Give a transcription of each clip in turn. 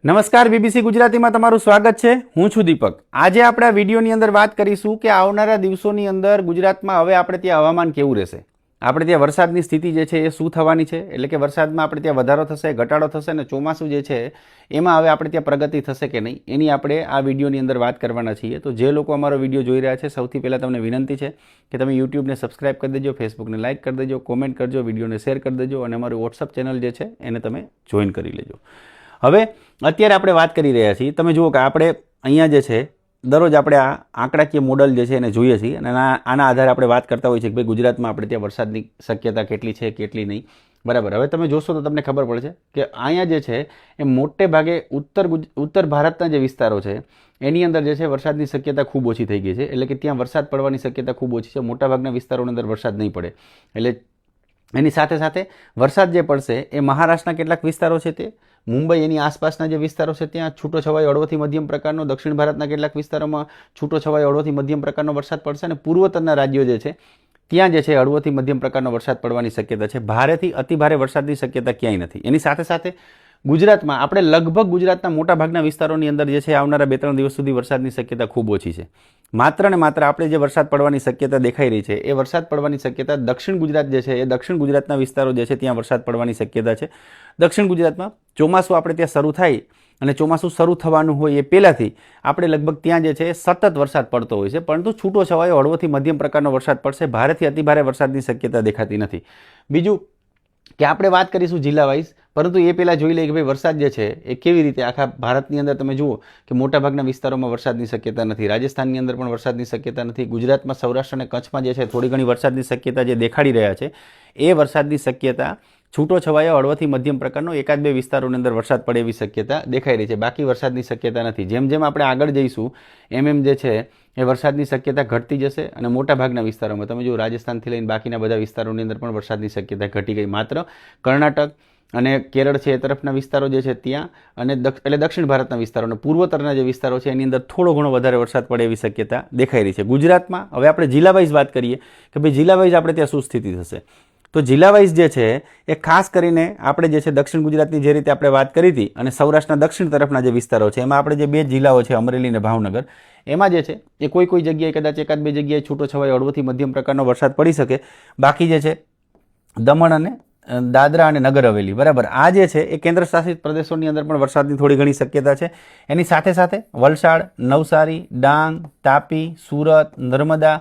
નમસ્કાર, બીબીસી ગુજરાતીમાં તમારું સ્વાગત છે। હું છું દીપક। આજે આપણે આ વિડીયોની અંદર વાત કરીશું કે આવનારા દિવસોની અંદર ગુજરાતમાં હવે આપણે ત્યાં હવામાન કેવું રહેશે, આપણે ત્યાં વરસાદની સ્થિતિ જે છે એ શું થવાની છે, એટલે કે વરસાદમાં આપણે ત્યાં વધારો થશે, ઘટાડો થશે અને ચોમાસું જે છે એમાં હવે આપણે ત્યાં પ્રગતિ થશે કે નહીં, એની આપણે આ વિડીયોની અંદર વાત કરવાના છીએ। તો જે લોકો અમારો વિડીયો જોઈ રહ્યા છે, સૌથી પહેલાં તમને વિનંતી છે કે તમે યુટ્યુબને સબસ્ક્રાઇબ કરી દેજો, ફેસબુકને લાઇક કરી દેજો, કોમેન્ટ કરજો, વિડીયોને શેર કરી દેજો અને અમારું વોટ્સઅપ ચેનલ જે છે એને તમે જોઈન કરી લેજો। હવે અત્યારે આપણે વાત કરી રહ્યા છીએ, તમે જુઓ કે આપણે અહીંયા જે છે દરરોજ આપણે આ આંકડાકીય મોડલ જે છે એને જોઈએ છીએ અને આના આધારે આપણે વાત કરતા હોઈએ છીએ કે ભાઈ ગુજરાતમાં આપણે ત્યાં વરસાદની શક્યતા કેટલી છે કેટલી નહીં, બરાબર। હવે તમે જોશો તો તમને ખબર પડશે કે અહીંયા જે છે એ મોટે ભાગે ઉત્તર ભારતના જે વિસ્તારો છે એની અંદર જે છે વરસાદની શક્યતા ખૂબ ઓછી થઈ ગઈ છે, એટલે કે ત્યાં વરસાદ પડવાની શક્યતા ખૂબ ઓછી છે। મોટાભાગના વિસ્તારોની અંદર વરસાદ નહીં પડે, એટલે એની સાથે સાથે વરસાદ જે પડશે એ મહારાષ્ટ્રના કેટલાક વિસ્તારો છે તે મુંબઈ એની આસપાસના જે વિસ્તારો છે ત્યાં છૂટો છવાયો હળવોથી મધ્યમ પ્રકારનો, દક્ષિણ ભારતના કેટલાક વિસ્તારોમાં છૂટો છવાયો હળવોથી મધ્યમ પ્રકારનો વરસાદ પડશે અને પૂર્વોત્તરના રાજ્યો જે છે ત્યાં જે છે હળવોથી મધ્યમ પ્રકારનો વરસાદ પડવાની શક્યતા છે। ભારેથી અતિભારે વરસાદની શક્યતા ક્યાંય નથી। એની સાથે સાથે ગુજરાતમાં આપણે લગભગ ગુજરાતના મોટાભાગના વિસ્તારોની અંદર જે છે આવનારા 2-3 દિવસ સુધી વરસાદની શક્યતા ખૂબ ઓછી છે। માત્ર ને માત્ર આપણે જે વરસાદ પડવાની શક્યતા દેખાઈ રહી છે એ વરસાદ પડવાની શક્યતા દક્ષિણ ગુજરાત જે છે એ દક્ષિણ ગુજરાતના વિસ્તારો જે છે ત્યાં વરસાદ પડવાની શક્યતા છે। દક્ષિણ ગુજરાતમાં ચોમાસું આપણે ત્યાં શરૂ થાય અને ચોમાસું શરૂ થવાનું હોય એ પહેલાંથી આપણે લગભગ ત્યાં જે છે સતત વરસાદ પડતો હોય છે, પરંતુ છૂટો છવાયો હળવોથી મધ્યમ પ્રકારનો વરસાદ પડશે, ભારેથી અતિભારે વરસાદની શક્યતા દેખાતી નથી। બીજું કે આપણે વાત કરીશું જિલ્લા વાઇઝ, પરંતુ એ પહેલાં જોઈ લઈએ કે ભાઈ વરસાદ જે છે એ કેવી રીતે આખા ભારતની અંદર તમે જુઓ કે મોટાભાગના વિસ્તારોમાં વરસાદની શક્યતા નથી, રાજસ્થાનની અંદર પણ વરસાદની શક્યતા નથી, ગુજરાતમાં સૌરાષ્ટ્ર અને કચ્છમાં જે છે થોડી ઘણી વરસાદની શક્યતા જે દેખાડી રહ્યા છે એ વરસાદની શક્યતા છૂટો છવાયો હળવોથી મધ્યમ પ્રકારનો 1-2 વિસ્તારોની અંદર વરસાદ પડે એવી શક્યતા દેખાઈ રહી છે, બાકી વરસાદની શક્યતા નથી। જેમ જેમ આપણે આગળ જઈશું એમ જે છે એ વરસાદની શક્યતા ઘટતી જશે અને મોટાભાગના વિસ્તારોમાં તમે જો રાજસ્થાનથી લઈને બાકીના બધા વિસ્તારોની અંદર પણ વરસાદની શક્યતા ઘટી ગઈ। માત્ર કર્ણાટક અને કેરળ છે એ તરફના વિસ્તારો જે છે ત્યાં અને એટલે દક્ષિણ ભારતના વિસ્તારો અને પૂર્વોત્તરના જે વિસ્તારો છે એની અંદર થોડો ઘણો વધારે વરસાદ પડે એવી શક્યતા દેખાઈ રહી છે। ગુજરાતમાં હવે આપણે જિલ્લા વાઇઝ વાત કરીએ કે ભાઈ જિલ્લા વાઇઝ આપણે ત્યાં શું સ્થિતિ થશે, તો જિલ્લા વાઇઝ જે છે એ ખાસ કરીને આપણે જે છે દક્ષિણ ગુજરાતની જે રીતે આપણે વાત કરી હતી અને સૌરાષ્ટ્રના દક્ષિણ તરફના જે વિસ્તારો છે એમાં આપણે જે 2 જિલ્લાઓ છે અમરેલી અને ભાવનગર, એમાં જે છે એ કોઈ જગ્યાએ કદાચ 1-2 જગ્યાએ છૂટો છવાયો હળવોથી મધ્યમ પ્રકારનો વરસાદ પડી શકે, બાકી જે છે દમણ અને દાદરા અને નગર હવેલી, બરાબર, આ જે છે એ કેન્દ્ર શાસિત પ્રદેશોની અંદર પણ વરસાદની થોડી ઘણી શક્યતા છે। એની સાથે સાથે વલસાડ, નવસારી, ડાંગ, તાપી, સુરત, નર્મદા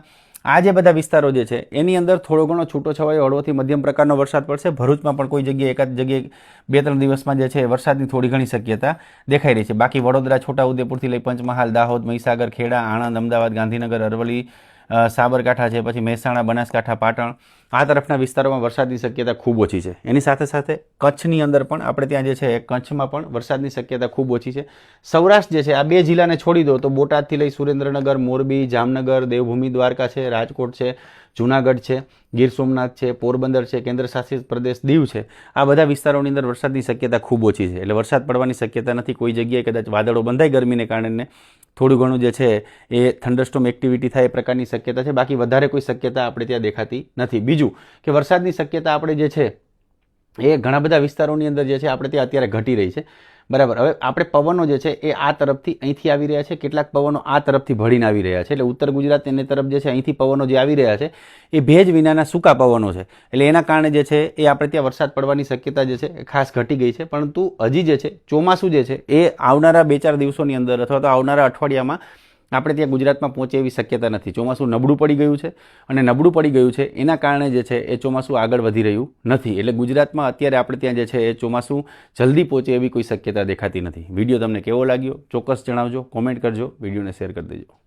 આ જે બધા વિસ્તારો જે છે એની અંદર થોડો ઘણો છૂટો છવાયો હળવોથી મધ્યમ પ્રકારનો વરસાદ પડશે। ભરૂચમાં પણ કોઈ જગ્યાએ એકાદ જગ્યાએ 2-3 દિવસમાં જે છે વરસાદની થોડી ઘણી શક્યતા દેખાઈ રહી છે। બાકી વડોદરા, છોટાઉદેપુરથી લઈ પંચમહાલ, દાહોદ, મહીસાગર, ખેડા, આણંદ, અમદાવાદ, ગાંધીનગર, અરવલ્લી, સાબરકાંઠા છે, પછી મહેસાણા, બનાસકાંઠા, પાટણ આ તરફના વિસ્તારોમાં વરસાદની શક્યતા ખૂબ ઓછી છે। એની સાથે સાથે કચ્છની અંદર પણ આપણે ત્યાં જે છે કચ્છમાં પણ વરસાદની શક્યતા ખૂબ ઓછી છે। સૌરાષ્ટ્ર જે છે આ 2 જિલ્લાને છોડી દો તો બોટાદથી લઈ સુરેન્દ્રનગર, મોરબી, જામનગર, દેવભૂમિ દ્વારકા છે, રાજકોટ છે, જૂનાગઢ છે, ગીર સોમનાથ છે, પોરબંદર છે, કેન્દ્ર શાસિત પ્રદેશ દીવ છે, આ બધા વિસ્તારોની અંદર વરસાદની શક્યતા ખૂબ ઓછી છે, એટલે વરસાદ પડવાની શક્યતા નથી। કોઈ જગ્યાએ કદાચ વાદળો બંધાય ગરમીને કારણે થોડું ઘણું જે છે એ થંડરસ્ટોર્મ એક્ટિવિટી થાય એ પ્રકારની શક્યતા છે, બાકી વધારે કોઈ શક્યતા આપણે ત્યાં દેખાતી નથી। બીજું કે વરસાદની શક્યતા આપણે જે છે એ ઘણા બધા વિસ્તારોની અંદર જે છે આપણે ત્યાં અત્યારે ઘટી રહી છે, બરાબર। હવે આપણે પવનો જે છે એ આ તરફથી અહીંથી આવી રહ્યા છે, કેટલાક પવનો આ તરફથી ભળીને આવી રહ્યા છે, એટલે ઉત્તર ગુજરાત એની તરફ જે છે અહીંથી પવનો જે આવી રહ્યા છે એ ભેજ વિનાના સૂકા પવનો છે, એટલે એના કારણે જે છે એ આપણે ત્યાં વરસાદ પડવાની શક્યતા જે છે એ ખાસ ઘટી ગઈ છે। પરંતુ હજી જે છે ચોમાસું જે છે એ આવનારા 2-4 દિવસોની અંદર અથવા તો આવનારા અઠવાડિયામાં આપણે ત્યાં ગુજરાતમાં પહોંચે એવી શક્યતા નથી। ચોમાસું નબળું પડી ગયું છે અને નબળું પડી ગયું છે એના કારણે જે છે એ ચોમાસું આગળ વધી રહ્યું નથી, એટલે ગુજરાતમાં અત્યારે આપણે ત્યાં જે છે એ ચોમાસું જલ્દી પહોંચે એવી કોઈ શક્યતા દેખાતી નથી। વિડીયો તમને કેવો લાગ્યો ચોક્કસ જણાવજો, કોમેન્ટ કરજો, વિડીયોને શેર કરી દેજો।